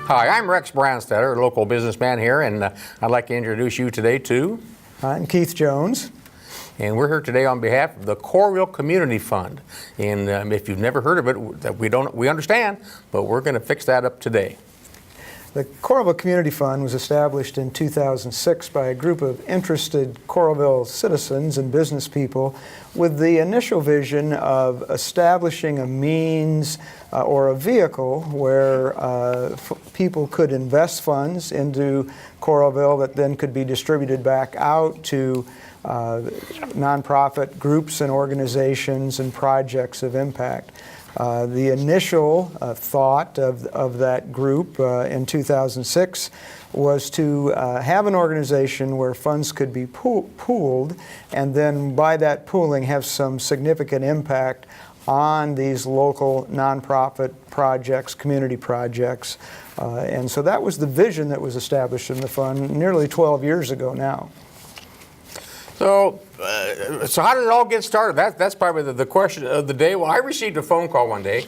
Hi, I'm Rex Branstetter, a local businessman here, and I'd like to introduce you today to... I'm Keith Jones. And we're here today on behalf of the Coralville Community Fund. And if you've never heard of it, we understand, but we're going to fix that up today. The Coralville Community Fund was established in 2006 by a group of interested Coralville citizens and business people with the initial vision of establishing a means or a vehicle where people could invest funds into Coralville that then could be distributed back out to nonprofit groups and organizations and projects of impact. The initial thought of that group in 2006 was to have an organization where funds could be pooled, and then by that pooling have some significant impact on these local nonprofit projects, community projects. And so that was the vision that was established in the fund nearly 12 years ago now. So how did it all get started? That's probably the question of the day. Well, I received a phone call one day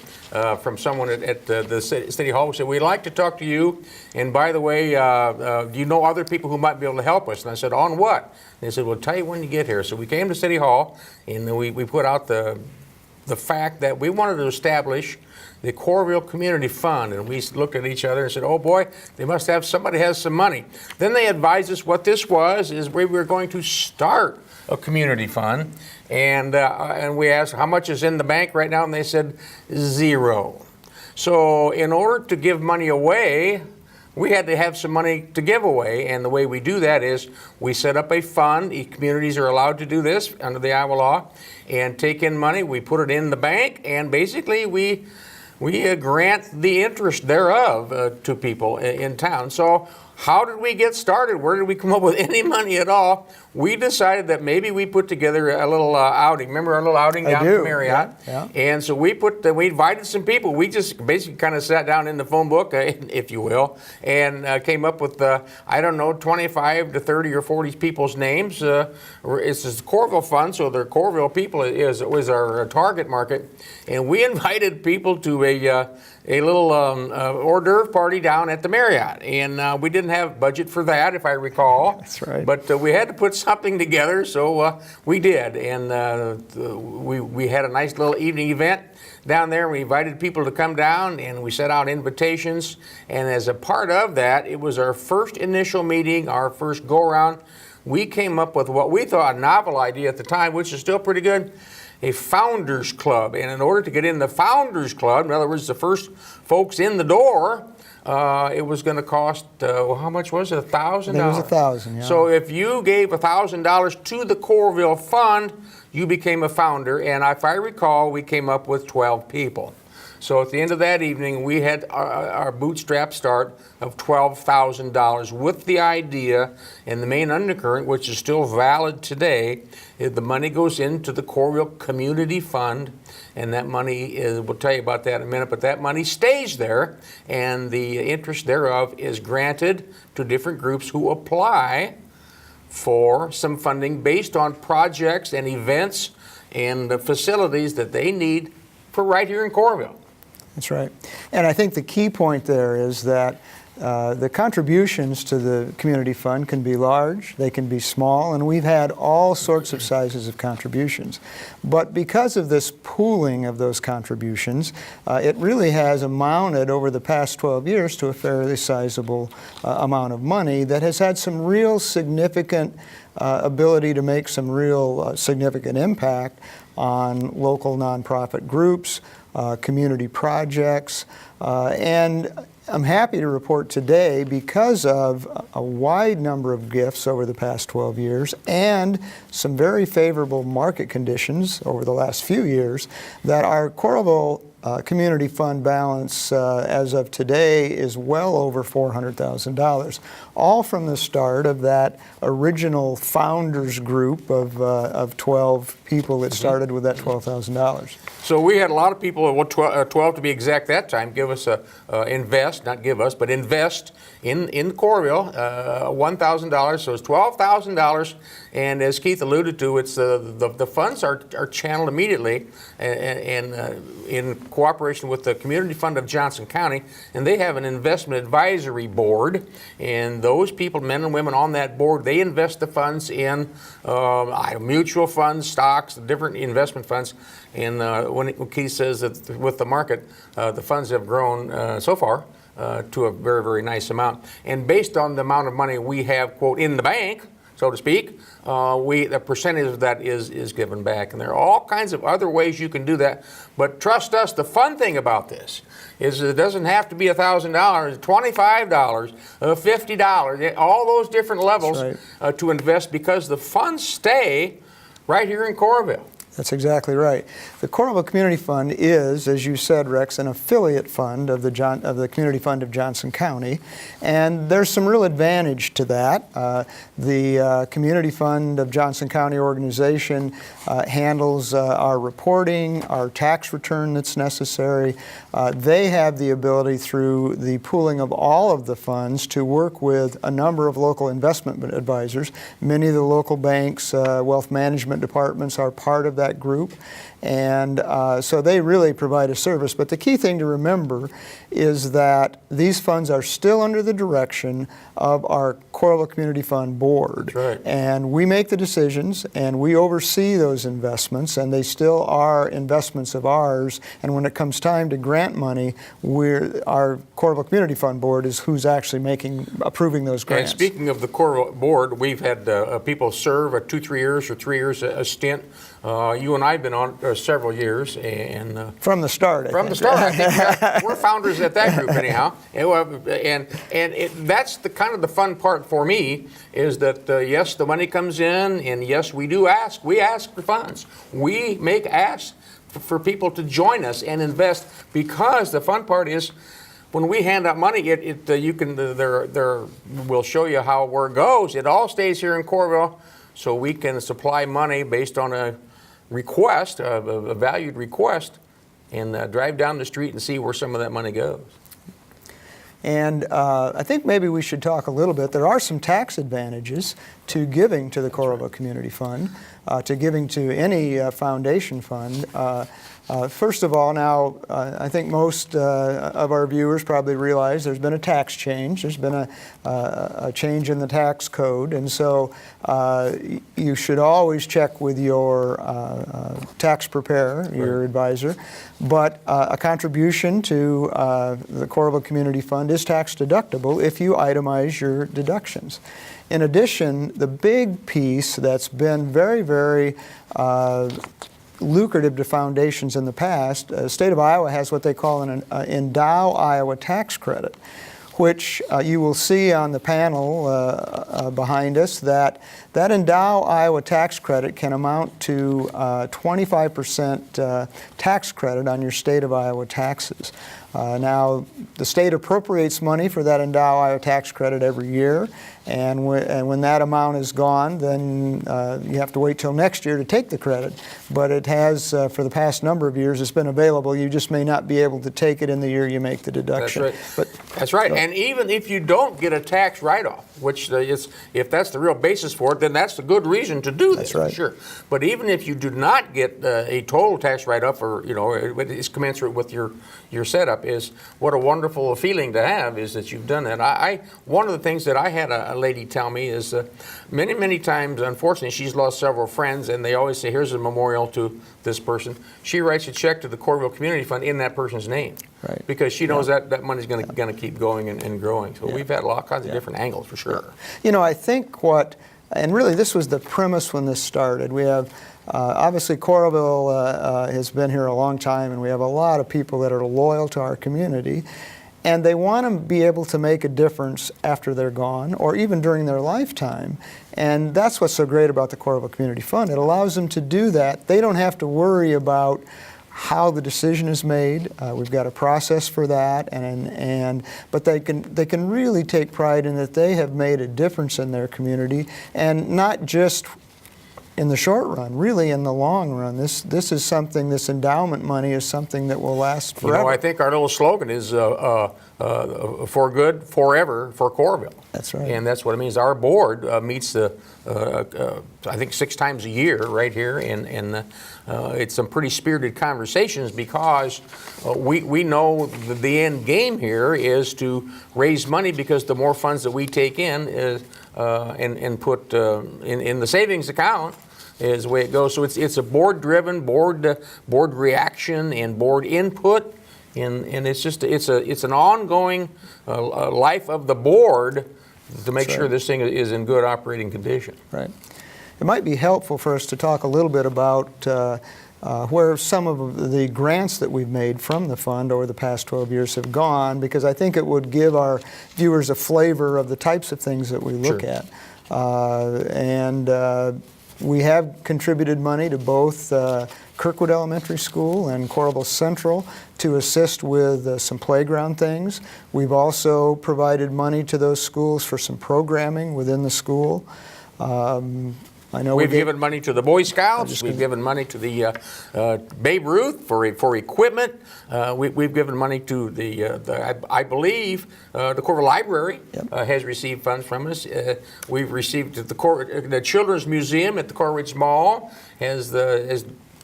from someone at the City Hall who said, we'd like to talk to you, and by the way, do you know other people who might be able to help us? And I said, on what? And they said, well, tell you when you get here. So we came to City Hall, and we put out the fact that we wanted to establish the Coralville Community Fund, and we looked at each other and said, oh boy, they must have, somebody has some money. Then they advised us what this was, is we were going to start a community fund, and we asked how much is in the bank right now, and they said zero. So in order to give money away, we had to have some money to give away, and the way we do that is we set up a fund. Communities are allowed to do this under the Iowa law, and take in money. We put it in the bank, and basically we grant the interest thereof to people in town. So how did we get started? Where did we come up with any money at all? We decided that maybe we put together a little outing. Remember our little outing down at Marriott? Yeah. And so we invited some people. We just basically kind of sat down in the phone book, if you will, and came up with, 25 to 30 or 40 people's names. It's the Coralville Fund, so the Coralville people was our target market. And we invited people to a little hors d'oeuvre party down at the Marriott. And we didn't have budget for that, if I recall. That's right. But we had to put something together, so we did. And we had a nice little evening event down there. We invited people to come down, and we sent out invitations. And as a part of that, it was our first initial meeting, our first go-around. We came up with what we thought a novel idea at the time, which is still pretty good, a Founders Club. And in order to get in the Founders Club, in other words, the first folks in the door, it was going to cost, how much was it? $1,000? It was $1,000, yeah. So if you gave $1,000 to the Coralville Fund, you became a founder. And if I recall, we came up with 12 people. So at the end of that evening, we had our bootstrap start of $12,000 with the idea, and the main undercurrent, which is still valid today, is the money goes into the Coralville Community Fund, and that money we'll tell you about that in a minute, but that money stays there, and the interest thereof is granted to different groups who apply for some funding based on projects and events and the facilities that they need for right here in Coralville. That's right. And I think the key point there is that the contributions to the community fund can be large, they can be small, and we've had all sorts of sizes of contributions. But because of this pooling of those contributions, it really has amounted over the past 12 years to a fairly sizable amount of money that has had some real significant ability to make some real significant impact on local nonprofit groups, community projects, and I'm happy to report today, because of a wide number of gifts over the past 12 years and some very favorable market conditions over the last few years, that our Coralville Community Fund balance as of today is well over $400,000, all from the start of that original founders group of 12 people that started with that $12,000. So we had a lot of people, 12 to be exact that time, give us invest, not give us, but invest in Coralville, $1,000, so it's $12,000, and as Keith alluded to, it's the funds are channeled immediately and in cooperation with the Community Fund of Johnson County, and they have an investment advisory board. And those people, men and women on that board, they invest the funds in mutual funds, stocks, different investment funds. And when Keith says that with the market, the funds have grown so far to a very, very nice amount. And based on the amount of money we have, quote, in the bank, so to speak, the percentage of that is given back. And there are all kinds of other ways you can do that. But trust us, the fun thing about this is it doesn't have to be $1,000, $25, $50, all those different levels to invest, because the funds stay right here in Coralville. That's exactly right. The Coralville Community Fund is, as you said, Rex, an affiliate fund of the Community Fund of Johnson County, and there's some real advantage to that. The Community Fund of Johnson County organization handles our reporting, our tax return that's necessary. They have the ability, through the pooling of all of the funds, to work with a number of local investment advisors. Many of the local banks, wealth management departments are part of that group, and so they really provide a service. But the key thing to remember is that these funds are still under the direction of our Coralville Community Fund board. That's right. And we make the decisions and we oversee those investments, and they still are investments of ours. And when it comes time to grant money, our Coralville Community Fund board is who's actually approving those grants. And speaking of the Coralville board, we've had people serve 2-3 years or 3 years a stint. You and I have been on several years, and from the start. I think we're founders at that group, anyhow. And that's the kind of the fun part for me, is that yes, the money comes in, and yes, we do ask. We ask for funds. We make asks for people to join us and invest, because the fun part is, when we hand out money, we'll show you where it goes. It all stays here in Coralville, so we can supply money based on a request, a valued request, and drive down the street and see where some of that money goes. And I think maybe we should talk a little bit. There are some tax advantages to giving to the Coralville Community Fund, to giving to any foundation fund. First of all, now, I think most of our viewers probably realize there's been a tax change. There's been a change in the tax code, and so you should always check with your tax preparer, your advisor. But a contribution to the Coralville Community Fund is tax deductible if you itemize your deductions. In addition, the big piece that's been very, very lucrative to foundations in the past, the state of Iowa has what they call an Endow Iowa tax credit, which you will see on the panel behind us, that Endow Iowa tax credit can amount to 25% tax credit on your state of Iowa taxes. Now, the state appropriates money for that Endow Iowa tax credit every year, and when that amount is gone, then you have to wait till next year to take the credit. But it has, for the past number of years, it's been available. You just may not be able to take it in the year you make the deduction. That's right. That's right. And even if you don't get a tax write-off, which if that's the real basis for it, then that's a good reason to do this. That's right. Sure. But even if you do not get a total tax write-off, or it's commensurate with your setup, is what a wonderful feeling to have is that you've done that. One of the things that I had a lady tell me is many times, unfortunately, she's lost several friends, and they always say, here's a memorial to this person. She writes a check to the Coralville Community Fund in that person's name. Right. Because she knows that money's going to keep going and growing. So we've had all kinds of different angles, for sure. I think and really this was the premise when this started. We have, obviously Coralville has been here a long time, and we have a lot of people that are loyal to our community, and they want to be able to make a difference after they're gone, or even during their lifetime. And that's what's so great about the Coralville Community Fund. It allows them to do that. They don't have to worry about how the decision is made. We've got a process for that, but they can really take pride in that they have made a difference in their community, and not just in the short run, really in the long run. This endowment money is something that will last forever. I think our little slogan is for good forever for Coralville. That's right. And that's what it means. Our board meets I think 6 times a year right here, and it's some pretty spirited conversations because we know the end game here is to raise money, because the more funds that we take in and put in the savings account is the way it goes. So it's a board-driven, board reaction and board input, and it's an ongoing life of the board to make sure this thing is in good operating condition. Right. It might be helpful for us to talk a little bit about where some of the grants that we've made from the fund over the past 12 years have gone, because I think it would give our viewers a flavor of the types of things that we look at. We have contributed money to both Kirkwood Elementary School and Coralville Central to assist with some playground things. We've also provided money to those schools for some programming within the school. I know we've given money to the Boy Scouts. We've given money to the Babe Ruth for equipment. We've given money to I believe the Coralville Library has received funds from us. We've received the Children's Museum at the Corridge Mall has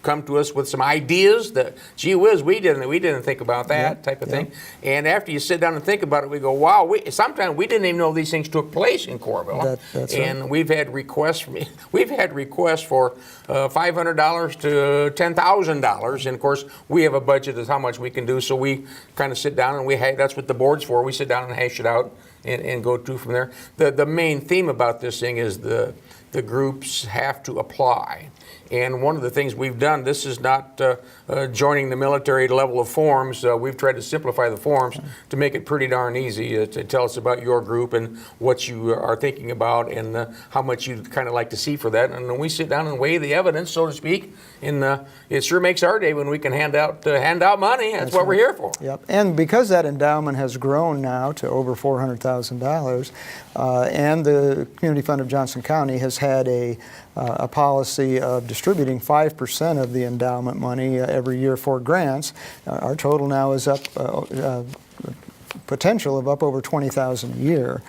come to us with some ideas that, gee whiz, we didn't think about that type of thing. And after you sit down and think about it, we go, wow, sometimes we didn't even know these things took place in Coralville. That's and right. we've had requests for $500 to $10,000, and of course we have a budget as how much we can do. So we kind of sit down and that's what the board's for. We sit down and hash it out and go to from there. The main theme about this thing is the groups have to apply. And one of the things we've done, this is not joining the military level of forms. We've tried to simplify the forms to make it pretty darn easy to tell us about your group and what you are thinking about and how much you'd kind of like to see for that. And then we sit down and weigh the evidence, so to speak. And it sure makes our day when we can hand out money. That's what we're here for. Yep. And because that endowment has grown now to over $400,000, and the Community Fund of Johnson County has had a policy of distributing 5% of the endowment money every year for grants, our total now is up, potential of up over $20,000 a year.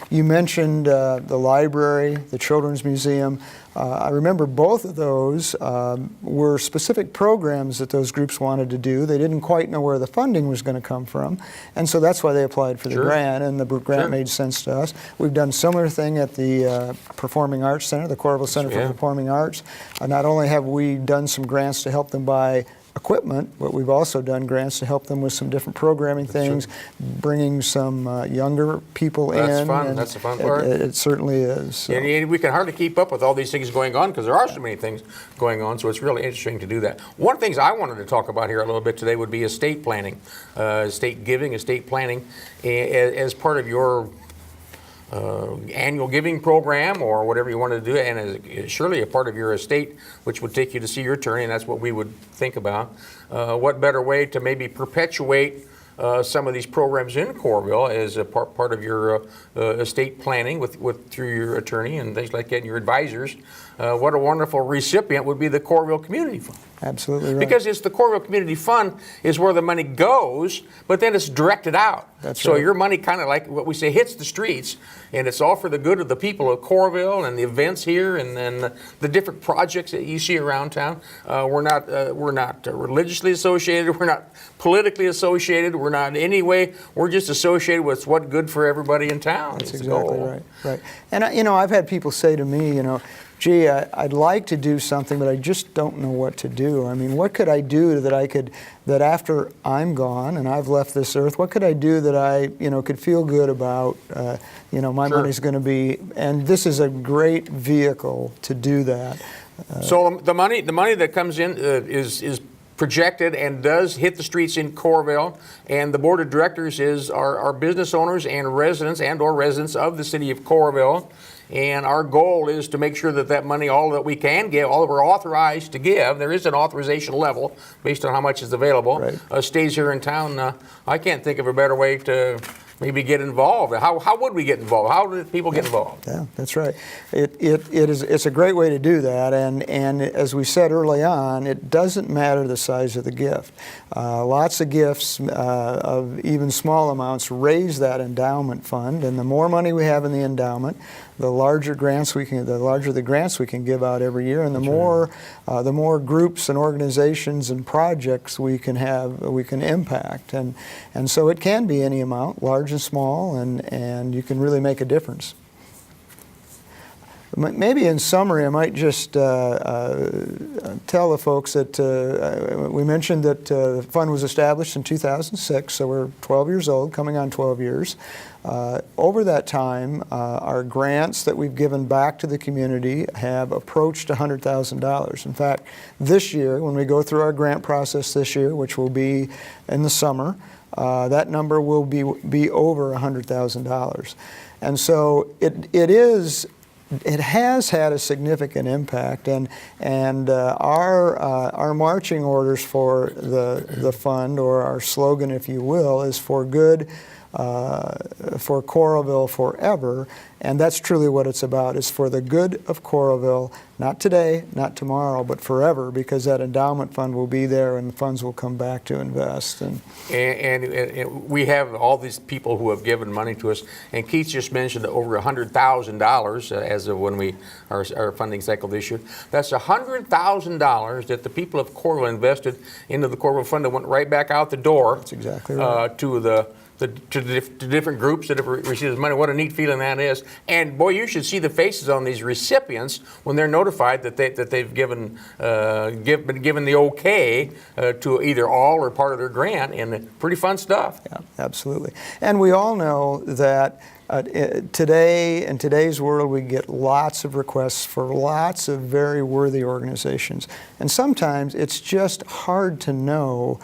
You mentioned the library, the Children's Museum. I remember both of those were specific programs that those groups wanted to do. They didn't quite know where the funding was going to come from, and so that's why they applied for the grant, and the grant made sense to us. We've done a similar thing at the Performing Arts Center, the Coralville Center for Performing Arts. Not only have we done some grants to help them buy equipment, but we've also done grants to help them with some different programming things, bringing some younger people in. That's fun. That's the fun part. It certainly is. So. And we can hardly keep up with all these things going on because there are so many things going on, so it's really interesting to do that. One of the things I wanted to talk about here a little bit today would be estate planning, estate giving, estate planning, as part of your annual giving program or whatever you want to do, and surely a part of your estate, which would take you to see your attorney, and that's what we would think about. What better way to maybe perpetuate some of these programs in Coralville as a part of your estate planning through your attorney and things like that, and your advisors. What a wonderful recipient would be the Coralville Community Fund. Absolutely right. Because it's the Coralville Community Fund is where the money goes, but then it's directed out. That's so right. your money kind of like what we say hits the streets, and it's all for the good of the people of Coralville and the events here, and then the different projects that you see around town. We're not religiously associated. We're not politically associated. We're not in any way. We're just associated with what's good for everybody in town. That's exactly right. Right. And I've had people say to me, gee, I'd like to do something, but I just don't know what to do. I mean, what could I do that after I'm gone and I've left this earth, what could I do that I, could feel good about, my money's going to be, and this is a great vehicle to do that. So the money that comes in is projected and does hit the streets in Coralville, and the board of directors are business owners and residents of the city of Coralville. And our goal is to make sure that money, all that we can give, all that we're authorized to give, there is an authorization level based on how much is available, stays here in town. I can't think of a better way to maybe get involved. How would we get involved? How do people get involved? Yeah, that's right. It's a great way to do that, and as we said early on, it doesn't matter the size of the gift. Lots of gifts of even small amounts raise that endowment fund, and the more money we have in the endowment, the larger the grants we can give out every year, and the more groups and organizations and projects we can impact, and so it can be any amount, large and small, and you can really make a difference. Maybe in summary, I might just tell the folks that we mentioned that the fund was established in 2006, so we're 12 years old, coming on 12 years. Over that time, our grants that we've given back to the community have approached $100,000. In fact, this year, when we go through our grant process this year, which will be in the summer, that number will be over $100,000. And so it has had a significant impact, and our marching orders for the fund, or our slogan, if you will, is for good, for Coralville forever, and that's truly what it's about. It's for the good of Coralville, not today, not tomorrow, but forever, because that endowment fund will be there and the funds will come back to invest. And we have all these people who have given money to us, and Keith just mentioned over $100,000 as of when our funding cycle this year. That's $100,000 that the people of Coralville invested into the Coralville Fund that went right back out the door. That's exactly right. To the different groups that have received this money. What a neat feeling that is. And boy, you should see the faces on these recipients when they're notified that they've been given the okay to either all or part of their grant, and pretty fun stuff. Yeah, absolutely. And we all know that today, in today's world, we get lots of requests for lots of very worthy organizations. And sometimes it's just hard to know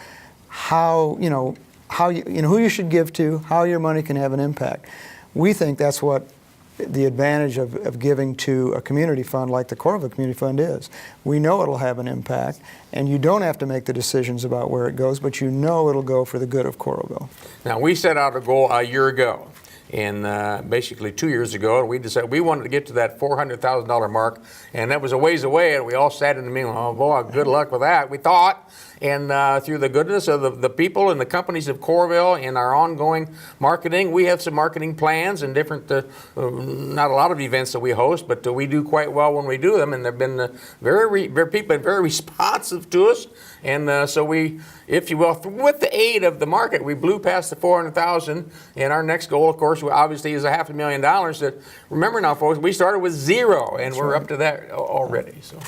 who you should give to, how your money can have an impact. We think that's what the advantage of giving to a community fund like the Coralville Community Fund is. We know it'll have an impact, and you don't have to make the decisions about where it goes, but you know it'll go for the good of Coralville. Now, we set out a goal a year ago, and basically 2 years ago, we decided we wanted to get to that $400,000 mark, and that was a ways away, and we all sat in the meeting, oh boy, good luck with that, we thought. And through the goodness of the people and the companies of Coralville and our ongoing marketing, we have some marketing plans and different, not a lot of events that we host, but we do quite well when we do them, and they've been people have been very responsive to us. And so we, if you will, with the aid of the market, we blew past the $400,000, and our next goal, of course, obviously is $500,000. That, remember now, folks, we started with zero, and we're up to that already. So.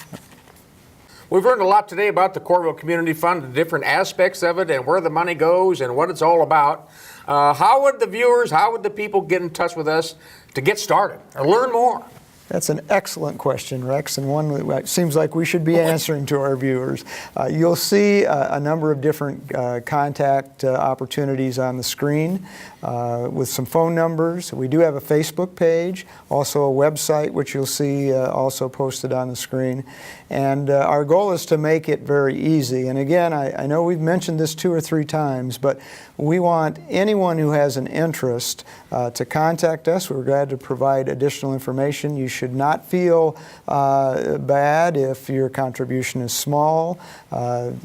We've learned a lot today about the Coralville Community Fund, the different aspects of it, and where the money goes and what it's all about. How would the people get in touch with us to get started or learn more? That's an excellent question, Rex, and one that seems like we should be answering to our viewers. You'll see a number of different contact opportunities on the screen with some phone numbers. We do have a Facebook page, also a website, which you'll see also posted on the screen. And our goal is to make it very easy. And again, I know we've mentioned this 2 or 3 times, but we want anyone who has an interest to contact us. We're glad to provide additional information. You should not feel bad if your contribution is small.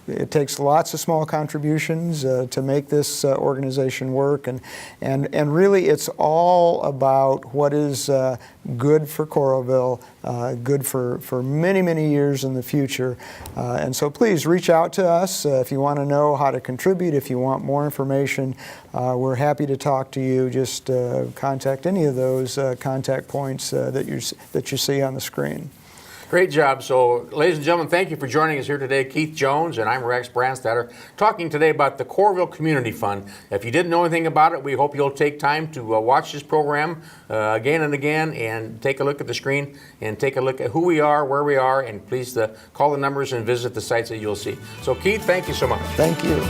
It takes lots of small contributions to make this organization work, and really it's all about what is good for Coralville, good for many, many years in the future. And so please reach out to us if you want to know how to contribute, if you want more information. We're happy to talk to you. Just contact any of those contact points that you see on the screen. Great job. So, ladies and gentlemen, thank you for joining us here today. Keith Jones and I'm Rex Brandstatter, talking today about the Coralville Community Fund. If you didn't know anything about it, we hope you'll take time to watch this program again and again, and take a look at the screen and take a look at who we are, where we are, and please call the numbers and visit the sites that you'll see. So, Keith, thank you so much. Thank you.